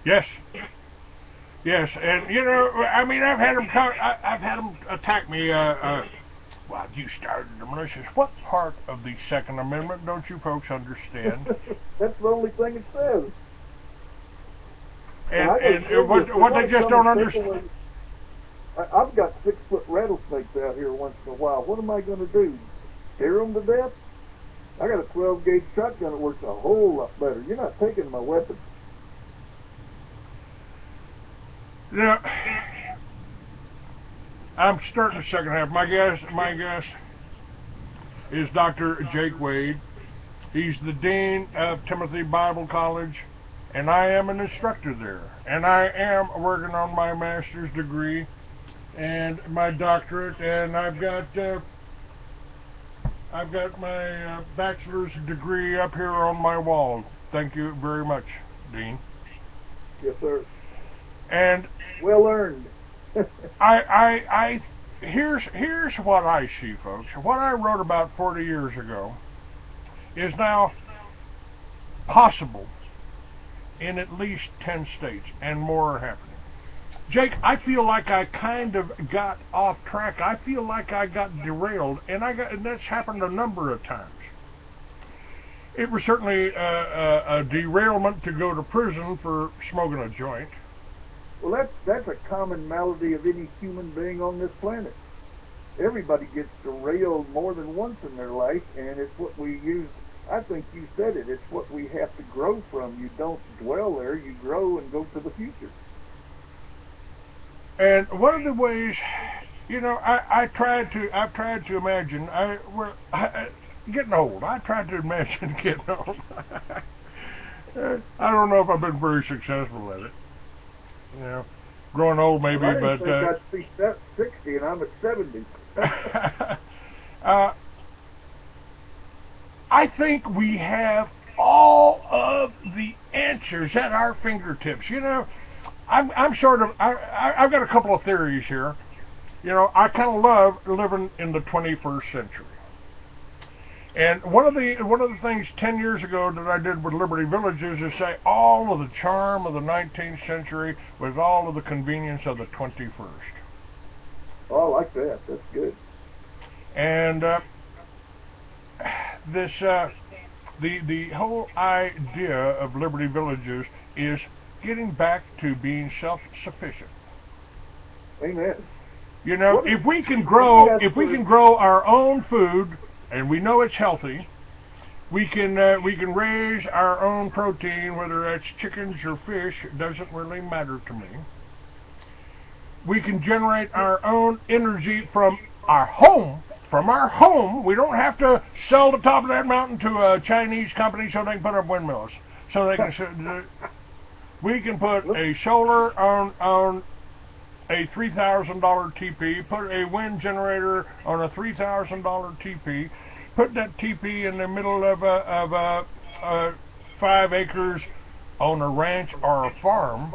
Yes, yes, and I mean, I've had them attack me. Well, you started the militias. What part of the Second Amendment don't you folks understand? That's the only thing it says. And And I gotta tell you, if what they somebody just come and don't take understand. away, I've got 6-foot rattlesnakes out here once in a while. What am I going to do? Scare them to death? I got a 12 gauge shotgun that works a whole lot better. You're not taking my weapon. Yeah, I'm starting the second half. My guest is Dr. Jake Wade. He's the dean of Timothy Bible College, and I am an instructor there. And I am working on my master's degree and my doctorate, and I've got my bachelor's degree up here on my wall. Thank you very much, Dean. Yes, sir. And Well earned. I here's what I see, folks. What I wrote about 40 years ago is now possible in at least 10 states, and more are happening. Jake, I feel like I kind of got off track. I feel like I got derailed, and that's happened a number of times. It was certainly a derailment to go to prison for smoking a joint. Well, that's a common malady of any human being on this planet. Everybody gets derailed more than once in their life, and it's what we use. I think you said it. It's what we have to grow from. You don't dwell there. You grow and go to the future. And one of the ways, I've tried to imagine. Getting old. I tried to imagine getting old. I don't know if I've been very successful at it. Growing old maybe, Well, I didn't but think I'd see 60, and I'm at 70. I think we have all of the answers at our fingertips. I've got a couple of theories here. I kind of love living in the 21st century. And one of the things 10 years ago that I did with Liberty Villages is say all of the charm of the 19th century with all of the convenience of the 21st. Oh, I like that. That's good. And the whole idea of Liberty Villages is getting back to being self-sufficient. Amen. If we can grow our own food, and we know it's healthy, we can raise our own protein, whether that's chickens or fish. It doesn't really matter to me. We can generate our own energy from our home. We don't have to sell the top of that mountain to a Chinese company so they can put up windmills. So they can. We can put a solar on a $3,000 TP, put a wind generator on a $3,000 TP, put that TP in the middle of 5 acres on a ranch or a farm.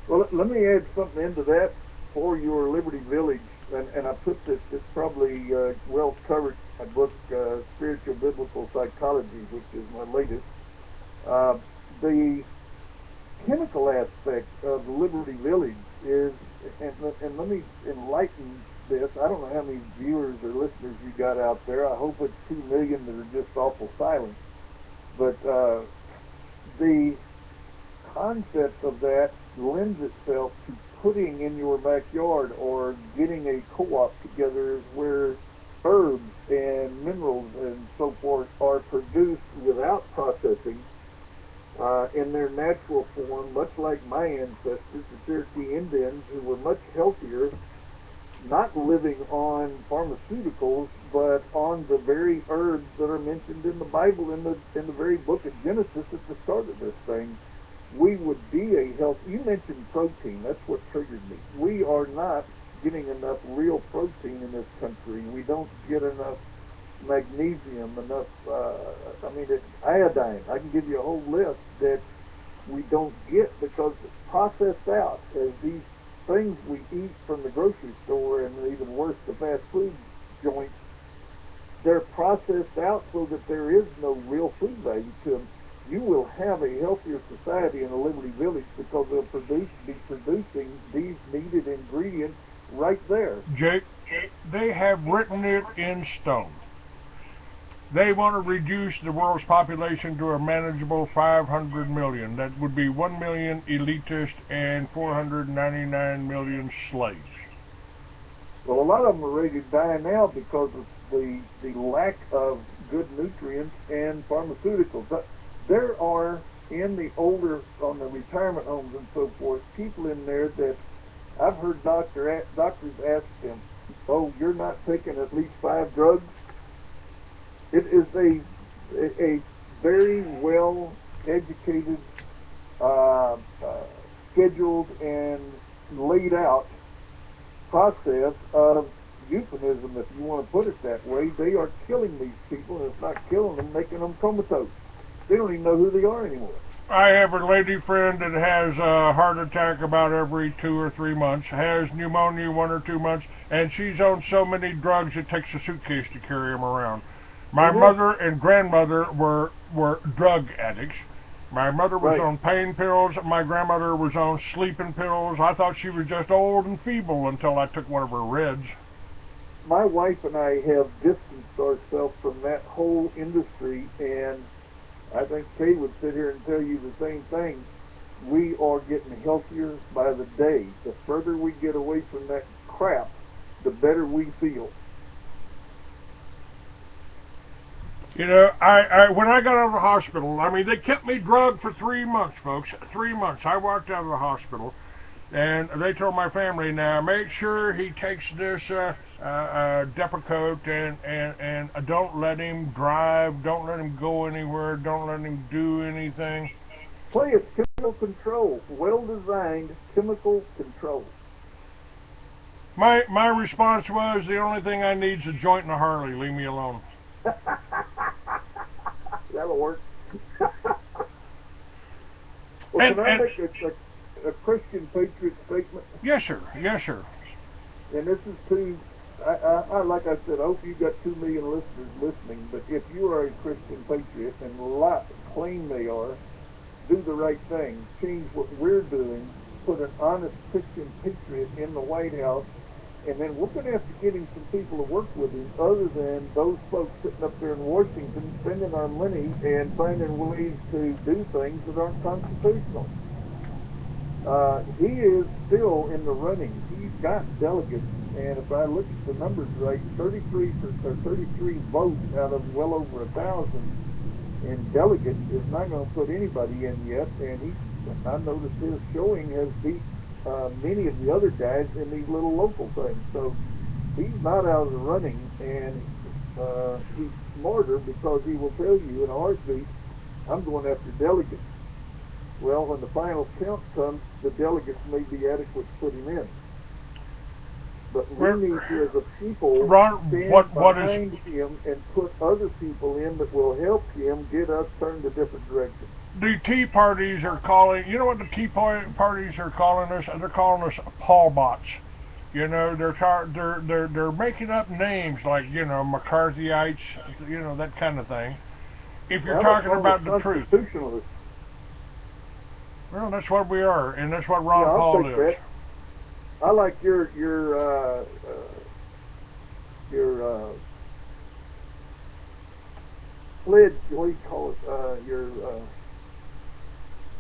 Well, let me add something into that for your Liberty Village, and I put this, it's probably well covered in my book, Spiritual Biblical Psychology, which is my latest. The chemical aspect of Liberty Village is, and let me enlighten this. I don't know how many viewers or listeners you got out there. I hope it's 2 million that are just awful silent. But the concept of that lends itself to putting in your backyard or getting a co-op together where herbs and minerals and so forth are produced without processing in their natural form, much like my ancestors, the Cherokee Indians, who were much healthier, not living on pharmaceuticals, but on the very herbs that are mentioned in the Bible, in the very book of Genesis at the start of this thing. We would be a health. You mentioned protein. That's what triggered me. We are not getting enough real protein in this country. We don't get enough magnesium, enough, iodine. I can give you a whole list that we don't get because it's processed out as these things we eat from the grocery store, and even worse, the fast food joints. They're processed out so that there is no real food value to them. you will have a healthier society in a Liberty Village because they'll be producing these needed ingredients right there. Jake, they have written it in stone. They want to reduce the world's population to a manageable 500 million. That would be 1 million elitists and 499 million slaves. Well, a lot of them are ready to die now because of the lack of good nutrients and pharmaceuticals. But there are, in the older, on the retirement homes and so forth, people in there that I've heard doctors ask them, "Oh, you're not taking at least 5 drugs?" It is a very well educated, scheduled, and laid out process of euphemism, if you want to put it that way. They are killing these people, and it's not killing them, making them comatose. They don't even know who they are anymore. I have a lady friend that has a heart attack about every 2 or 3 months, has pneumonia 1 or 2 months, and she's on so many drugs it takes a suitcase to carry them around. My mother and grandmother were drug addicts. My mother was on pain pills. My grandmother was on sleeping pills. I thought she was just old and feeble until I took one of her Reds. My wife and I have distanced ourselves from that whole industry, and I think Kay would sit here and tell you the same thing. We are getting healthier by the day. The further we get away from that crap, the better we feel. You know, I when I got out of the hospital, I mean, they kept me drugged for 3 months, folks. 3 months. I walked out of the hospital, and they told my family, now make sure he takes this Depakote, and don't let him drive, don't let him go anywhere, don't let him do anything. Play is chemical control, well-designed chemical control. My response was, the only thing I need is a joint and a Harley. Leave me alone. That'll work. Well, can I make a Christian Patriot statement? Yes, sir. Yes, sir. And this is to, I like I said, I hope you've got 2 million listeners listening, but if you are a Christian Patriot, and a lot claim they are, do the right thing. Change what we're doing. Put an honest Christian Patriot in the White House, and then we're going to have to get him some people to work with him other than those folks sitting up there in Washington spending our money and finding ways to do things that aren't constitutional. He is still in the running. He's got delegates, and if I look at the numbers right, 33 votes out of well over 1,000 in delegates is not going to put anybody in yet, and I noticed his showing has beat many of the other guys in these little local things. So he's not out of the running, and he's smarter because he will tell you in a heartbeat, I'm going after delegates. Well, when the final count comes, the delegates may be adequate to put him in. But we need to, as a people, stand behind him and put other people in that will help him get us turned a different direction. The Tea Parties are calling, you know what the Tea Parties are calling us? They're calling us Paul bots. You know, they're making up names like, you know, McCarthyites, you know, that kind of thing. If you're talking about the truth. Well, that's what we are, and that's what Ron Paul is. That. I like your pledge. What do you call it? Your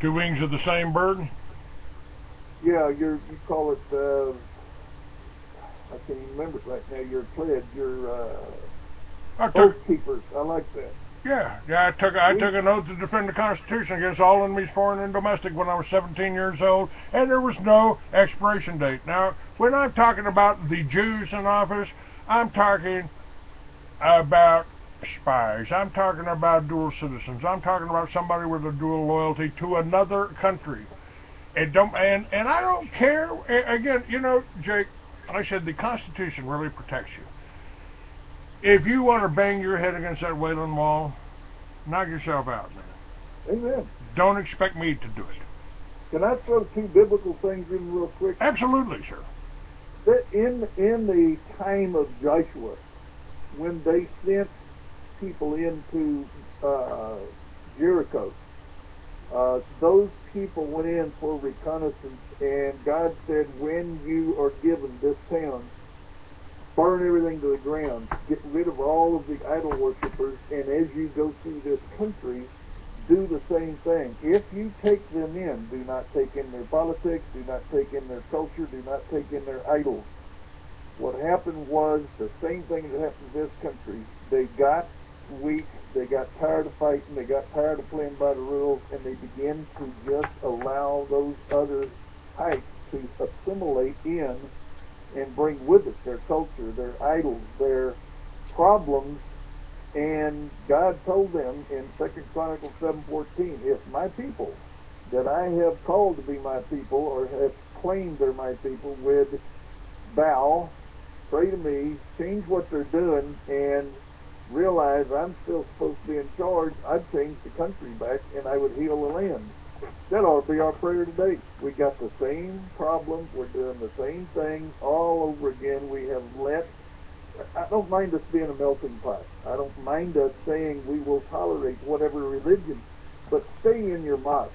2 wings of the same bird. Yeah, you call it. I can't even remember it right now. Your pledge. Your oath keepers. I like that. Yeah. I took an oath to defend the Constitution against all enemies, foreign and domestic, when I was 17 years old, and there was no expiration date. Now, when I'm talking about the Jews in office, I'm talking about spies. I'm talking about dual citizens. I'm talking about somebody with a dual loyalty to another country. And I don't care. Again, you know, Jake, I said the Constitution really protects you. If you want to bang your head against that Wayland Wall, knock yourself out, man. Amen. Don't expect me to do it. Can I throw 2 biblical things in real quick? Absolutely, sir. That in the time of Joshua, when they sent people into Jericho, Those people went in for reconnaissance, and God said, when you are given this town, burn everything to the ground, get rid of all of the idol worshippers, and as you go through this country, do the same thing. If you take them in, do not take in their politics, do not take in their culture, do not take in their idols. What happened was the same thing that happened in this country. They got weak, they got tired of fighting, they got tired of playing by the rules, and they began to just allow those other types to assimilate in and bring with it their culture, their idols, their problems. And God told them in 2 Chronicles 7:14, if my people that I have called to be my people, or have claimed they're my people, would bow, pray to me, change what they're doing, and realize I'm still supposed to be in charge, I'd change the country back and I would heal the land. That ought to be our prayer today. We got the same problem. We're doing the same thing all over again. We have I don't mind us being a melting pot. I don't mind us saying we will tolerate whatever religion, but stay in your mosque.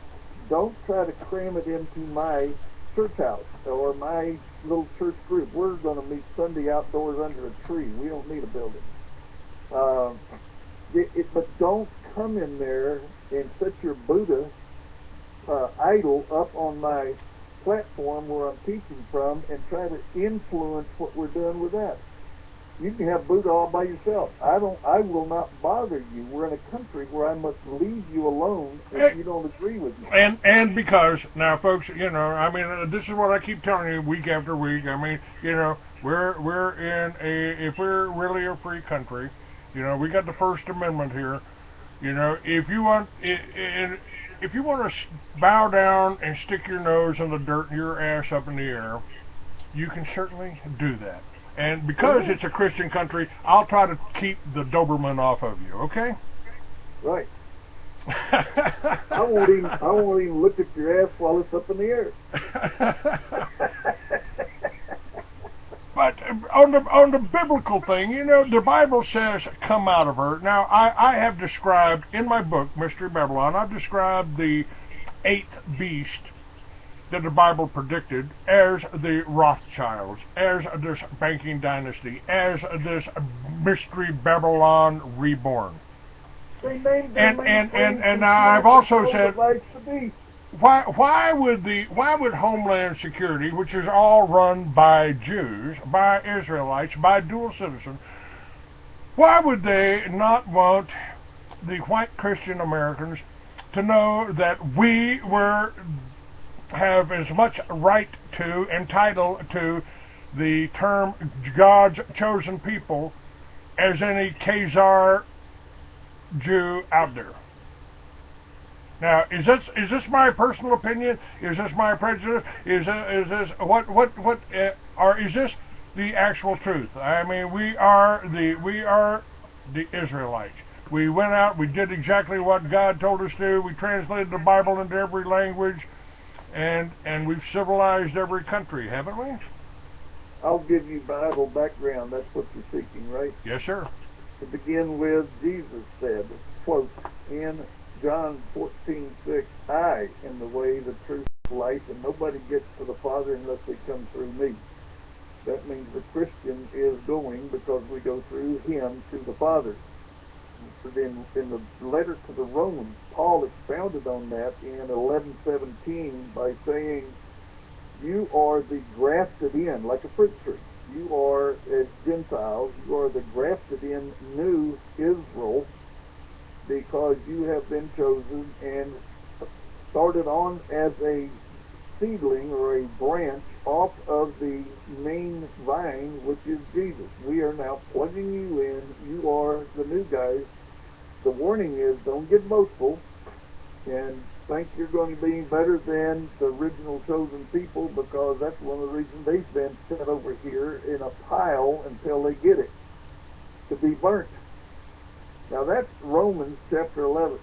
Don't try to cram it into my church house or my little church group. We're going to meet Sunday outdoors under a tree. We don't need a building. But don't come in there and set your Buddha idol up on my platform where I'm teaching from and try to influence what we're doing with that. You can have Buddha all by yourself. I will not bother you. We're in a country where I must leave you alone if you don't agree with me. And because now, folks, I mean, this is what I keep telling you week after week. I mean, we're in if we're really a free country, we got the First Amendment here. If you want to bow down and stick your nose in the dirt and your ass up in the air, you can certainly do that. And because it's a Christian country, I'll try to keep the Doberman off of you, okay? Right. I won't even look at your ass while it's up in the air. But on the biblical thing, the Bible says, come out of her. Now, I have described, in my book, Mystery Babylon, I've described the eighth beast that the Bible predicted as the Rothschilds, as this banking dynasty, as this Mystery Babylon reborn. And I've also said, why would Homeland Security, which is all run by Jews, by Israelites, by dual citizens, why would they not want the white Christian Americans to know that we have as much right to and title to the term God's chosen people as any Khazar Jew out there? Now, is this my personal opinion? Is this my prejudice? Is this or is this the actual truth? I mean, we are the Israelites. We went out, we did exactly what God told us to do. We translated the Bible into every language, and we've civilized every country, haven't we? I'll give you Bible background. That's what you're seeking, right? Yes, sir. To begin with, Jesus said, quote, in John 14:6, I am the way, the truth, the life, and nobody gets to the Father unless they come through me. That means the Christian is going because we go through him to the Father. In the letter to the Romans, Paul expounded on that in 11:17 by saying, you are the grafted in, like a fruit tree. You are, as Gentiles, you are the grafted in new Israel, because you have been chosen and started on as a seedling or a branch off of the main vine, which is Jesus. We are now plugging you in. You are the new guys. The warning is, don't get boastful and think you're going to be better than the original chosen people, because that's one of the reasons they've been set over here in a pile until they get it, to be burnt. Now that's Romans chapter 11.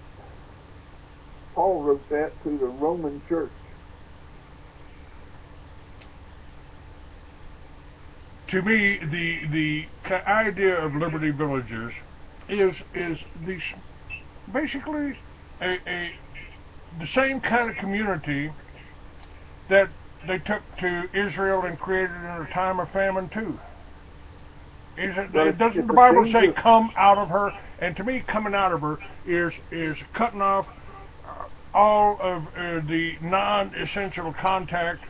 Paul wrote that to the Roman church. To me, the idea of Liberty Villages is these basically a the same kind of community that they took to Israel and created in a time of famine too. Doesn't the Bible say come out of her? And to me, coming out of her is cutting off all of the non-essential contact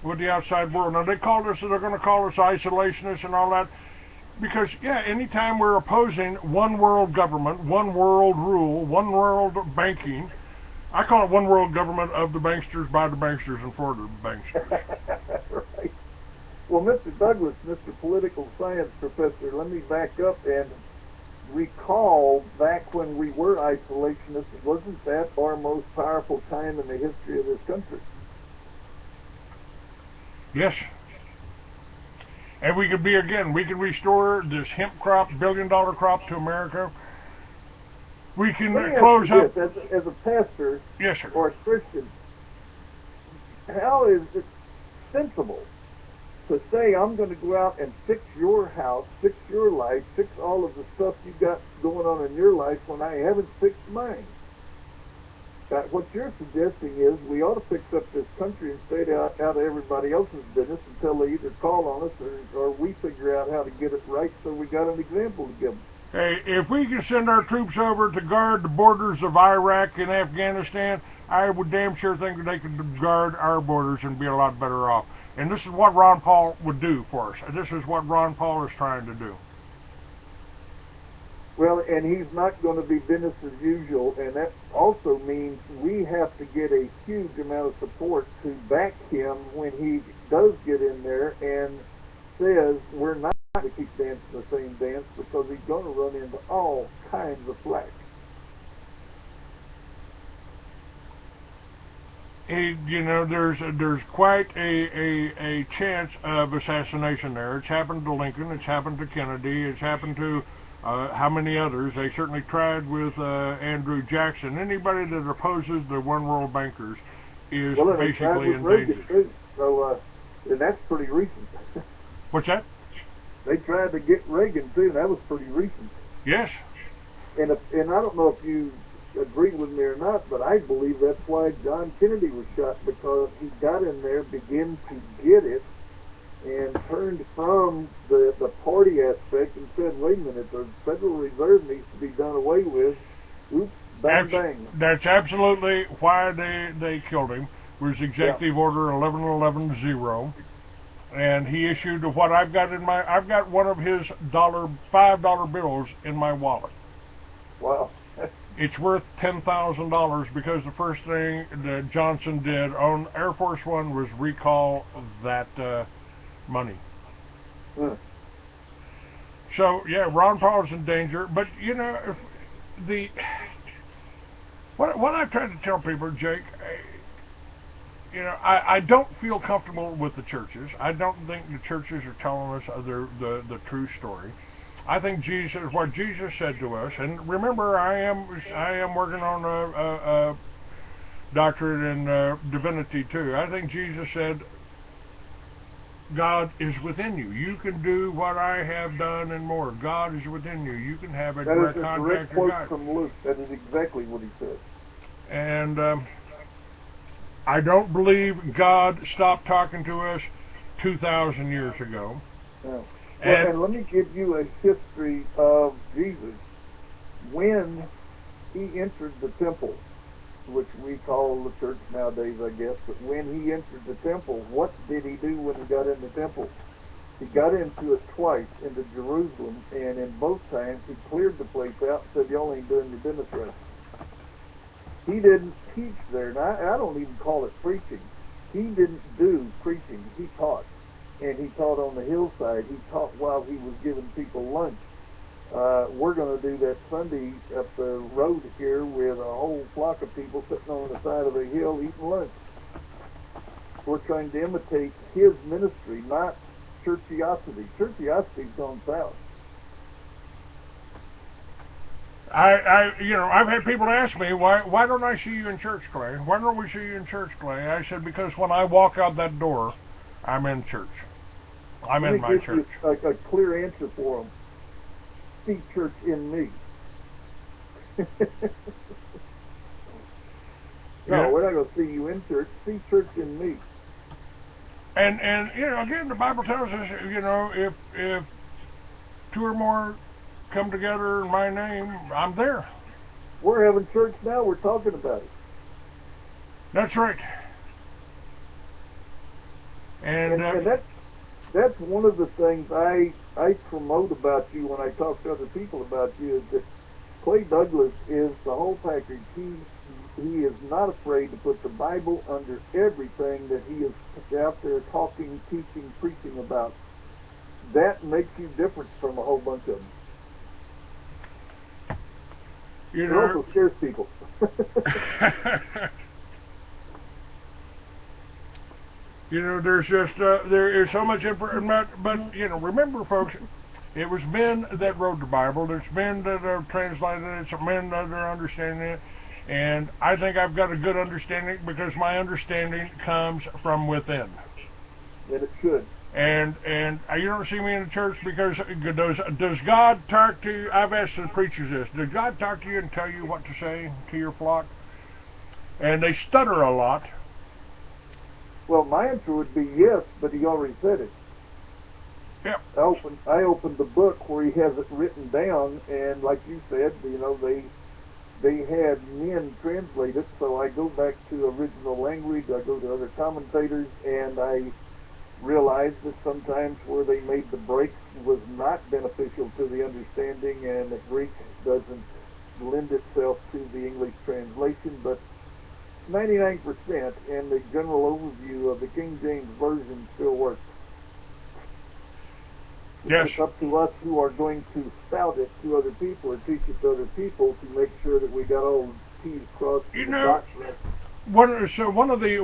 with the outside world. Now they're going to call us isolationists and all that, because yeah, anytime we're opposing one world government, one world rule, one world banking, I call it one world government of the banksters, by the banksters, and for the banksters. Right. Well, Mr. Douglas, Mr. Political Science Professor, let me back up and recall back when we were isolationists. Wasn't that our most powerful time in the history of this country? Yes. And we could restore this hemp crop, billion-dollar crop to America. We can close up. As a pastor, yes, sir, or a Christian, how is it sensible to say I'm going to go out and fix your house, fix your life, fix all of the stuff you got going on in your life when I haven't fixed mine? What you're suggesting is we ought to fix up this country and stay out of everybody else's business until they either call on us or we figure out how to get it right, so we got an example to give them. Hey, if we can send our troops over to guard the borders of Iraq and Afghanistan, I would damn sure think that they could guard our borders and be a lot better off. And this is what Ron Paul would do for us. This is what Ron Paul is trying to do. Well, and he's not going to be business as usual, and that also means we have to get a huge amount of support to back him when he does get in there and says we're not to keep dancing the same dance, because he's going to run into all kinds of flack. There's quite a chance of assassination there. It's happened to Lincoln. It's happened to Kennedy. It's happened to how many others? They certainly tried with Andrew Jackson. Anybody that opposes the one world bankers is basically in danger. So, and that's pretty recent. What's that? They tried to get Reagan too. That was pretty recent. Yes. And I don't know if you agree with me or not, but I believe that's why John Kennedy was shot, because he got in there, began to get it, and turned from the party aspect and said, wait a minute, the Federal Reserve needs to be done away with. Oops, bang, bang. That's absolutely why they killed him. It was Executive Order 1111-0. And he issued what I've got one of his $5 bills in my wallet. Wow. It's worth $10,000 because the first thing that Johnson did on Air Force One was recall that money. So yeah, Ron Paul's in danger. But what I've tried to tell people, Jake, I don't feel comfortable with the churches. I don't think the churches are telling us the true story. I think what Jesus said to us, and remember, I am working on a doctorate in divinity too. I think Jesus said, God is within you. You can do what I have done and more. God is within you. You can have a direct contact with God. From Luke. That is exactly what he said. And I don't believe God stopped talking to us 2,000 years ago. Yeah. And let me give you a history of Jesus. When he entered the temple, which we call the church nowadays, I guess, but when he entered the temple, what did he do when he got in the temple? He got into it twice, into Jerusalem, and in both times he cleared the place out and said, y'all ain't doing your business right. He didn't teach there, and I don't even call it preaching. He didn't do preaching. He taught. And he taught on the hillside. He taught while he was giving people lunch. We're going to do that Sunday up the road here with a whole flock of people sitting on the side of a hill eating lunch. We're trying to imitate his ministry, not churchiosity. Churchiosity's gone south. I've had people ask me, why don't I see you in church, Clay? Why don't we see you in church, Clay? I said, because when I walk out that door, I'm in church. I'm in my church. A clear answer for them. See church in me. No, we're not going to see you in church. See church in me. And again, the Bible tells us, if two or more come together in my name, I'm there. We're having church now. We're talking about it. That's right. And that's one of the things I promote about you when I talk to other people about you, is that Clay Douglas is the whole package. He is not afraid to put the Bible under everything that he is out there talking, teaching, preaching about. That makes you different from a whole bunch of them. It also scares people. There's just there is so much information, but remember, folks, it was men that wrote the Bible. There's men that have translated it. It's men that are understanding it. And I think I've got a good understanding because my understanding comes from within. And it should. And you don't see me in the church because does God talk to you? I've asked the preachers this. Does God talk to you and tell you what to say to your flock? And they stutter a lot. Well, my answer would be yes, but he already said it. Yep. I opened the book where he has it written down, and like you said, they had men translate it, so I go back to original language, I go to other commentators, and I realized that sometimes where they made the breaks was not beneficial to the understanding, and the Greek doesn't lend itself to the English translation, but 99% and the general overview of the King James Version still works. Yes. It's up to us who are going to spout it to other people or teach it to other people to make sure that we got all T's crossed and dots right. One of the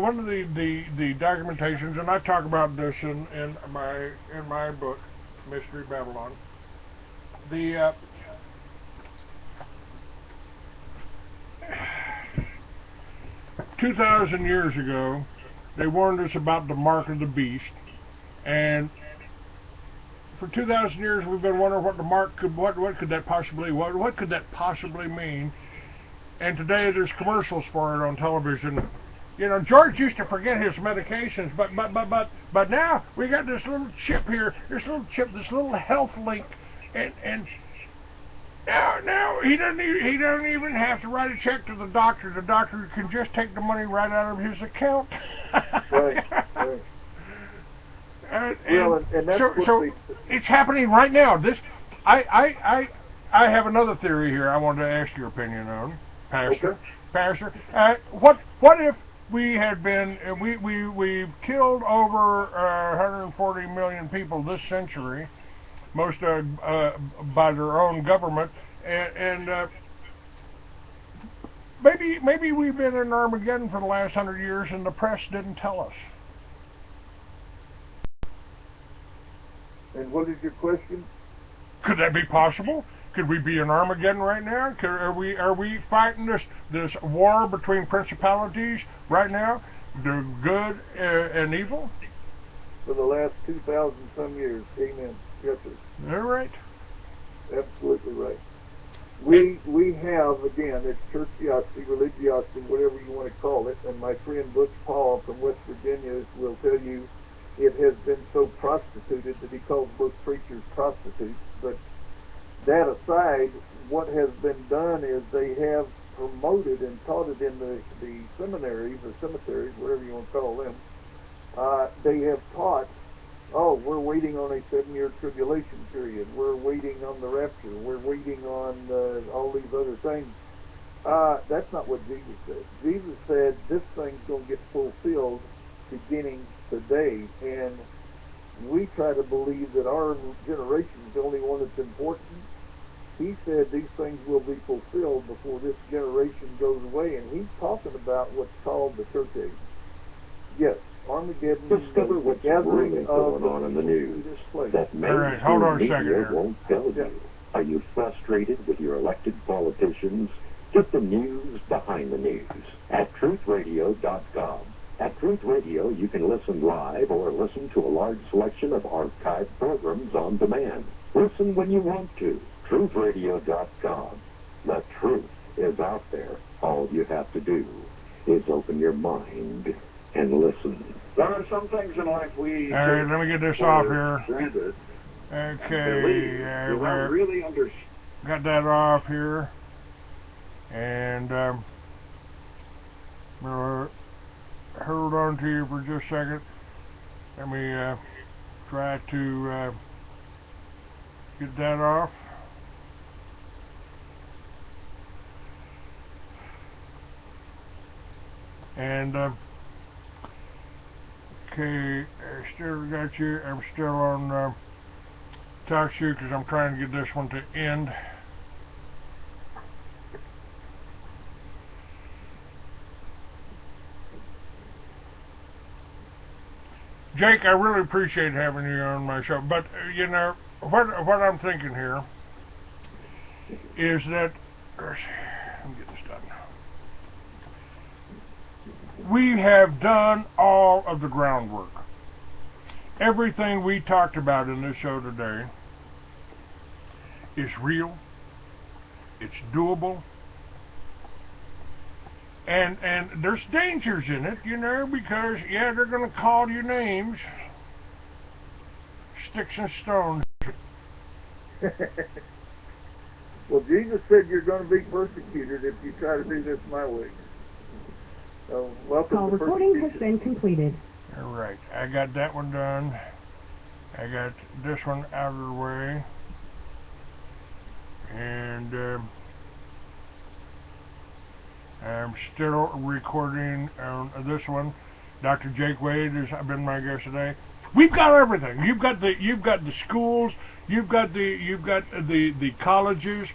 documentations, and I talk about this in my book, Mystery Babylon. The 2,000 years ago, they warned us about the mark of the beast, and for 2,000 years we've been wondering what the mark could, what could that possibly mean. And today there's commercials for it on television. George used to forget his medications, but now we got this little chip here, this little health link, and now he doesn't even have to write a check to the doctor. The doctor can just take the money right out of his account. Right. And that's so it's happening right now. I have another theory here. I wanted to ask your opinion on, Pastor. Okay. Pastor, what if we had been we've killed over 140 million people this century, most by their own government, and maybe we've been in Armageddon for the last 100 years, and the press didn't tell us. And what is your question? Could that be possible? Could we be in Armageddon right now? Are we fighting this war between principalities right now, the good and evil? For the last 2,000 some years, amen. Yes, sir. All right. Absolutely right. We have, again, it's churchiosity, religiosity, whatever you want to call it, and my friend Butch Paul from West Virginia will tell you it has been so prostituted that he calls both preachers prostitutes. But that aside, what has been done is they have promoted and taught it in the seminaries or cemeteries, whatever you want to call them. They have taught, we're waiting on a 7-year tribulation period. We're waiting on the rapture. We're waiting on all these other things. That's not what Jesus said. Jesus said this thing's going to get fulfilled beginning today, and we try to believe that our generation is the only one that's important. He said these things will be fulfilled before this generation goes away, and he's talking about what's called the church age. Yes, Armageddon. Discover what's really going on in the news that mainstream media won't tell you. Are you frustrated with your elected politicians? Get the news behind the news at truthradio.com. At Truth Radio, you can listen live or listen to a large selection of archived programs on demand. Listen when you want to. truthradio.com. The truth is out there. All you have to do is open your mind and listen. There are some things in life we... All right, let me get this off here. Granted, Okay, without really understanding. got that off here. And hold on to you for just a second. Let me try to get that off. And okay, I still got you. I'm still on talk shoe because I'm trying to get this one to end. Jake, I really appreciate having you on my show, but you know what I'm thinking here is that let me get this done. We have done all of the groundwork. Everything we talked about in this show today is real. It's doable. And there's dangers in it, you know, because, yeah, they're going to call you names. Sticks and stones. Well, Jesus said you're going to be persecuted if you try to do this my way. So, welcome Call to recording persecution. has been completed. All right, I got that one done. I got this one out of the way. And I'm still recording on this one. Dr. Jake Wade has been my guest today. We've got everything. You've got the schools. You've got the colleges.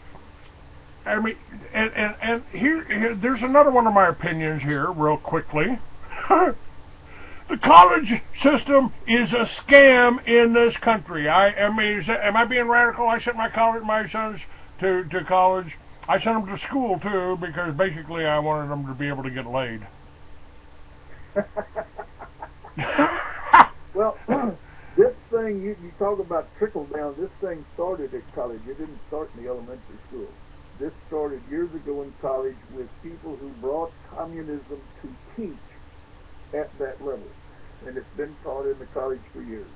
I mean, and here there's another one of my opinions here, real quickly. The college system is a scam in this country. I mean, am I being radical? I sent my sons to college. I sent them to school too because basically I wanted them to be able to get laid. Well, this thing, you talk about trickle down, this thing started at college. It didn't start in the elementary school. This started years ago in college with people who brought communism to teach at that level. And it's been taught in the college for years.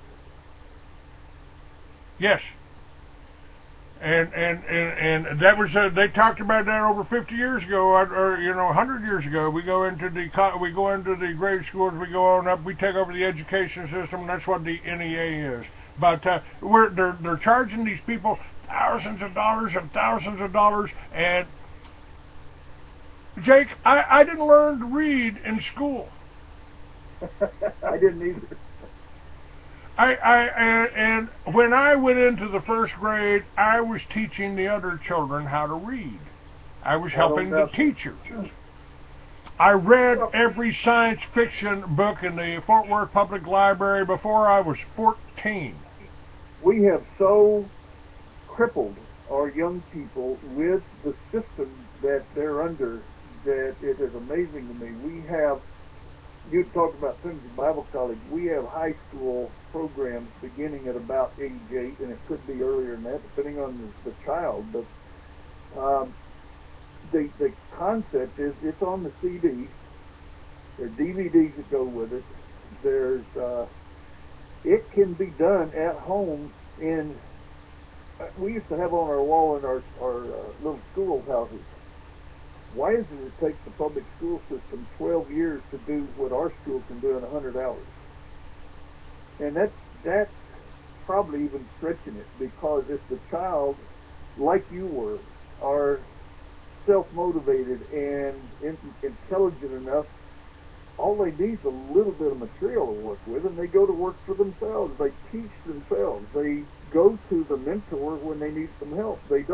Yes. And that was they talked about that over 50 years ago, or 100 years ago. We go into the grade schools, we go on up, we take over the education system, and that's what the NEA is. But they're charging these people thousands of dollars, and Jake, I didn't learn to read in school. I didn't either. And when I went into the first grade, I was teaching the other children how to read. I was helping the teachers. I read every science fiction book in the Fort Worth Public Library before I was 14. We have so crippled our young people with the system that they're under that it is amazing to me. We have, you talk about things in Bible college, we have high school programs beginning at about age 8, and it could be earlier than that, depending on the child. But the concept is it's on the CD. There are DVDs that go with it. There's it can be done at home. In we used to have on our wall in our little schoolhouses. Why is it take the public school system 12 years to do what our school can do in 100 hours? And that's probably even stretching it, because if the child, like you were, are self-motivated and intelligent enough, all they need is a little bit of material to work with, and they go to work for themselves. They teach themselves. They go to the mentor when they need some help. They don't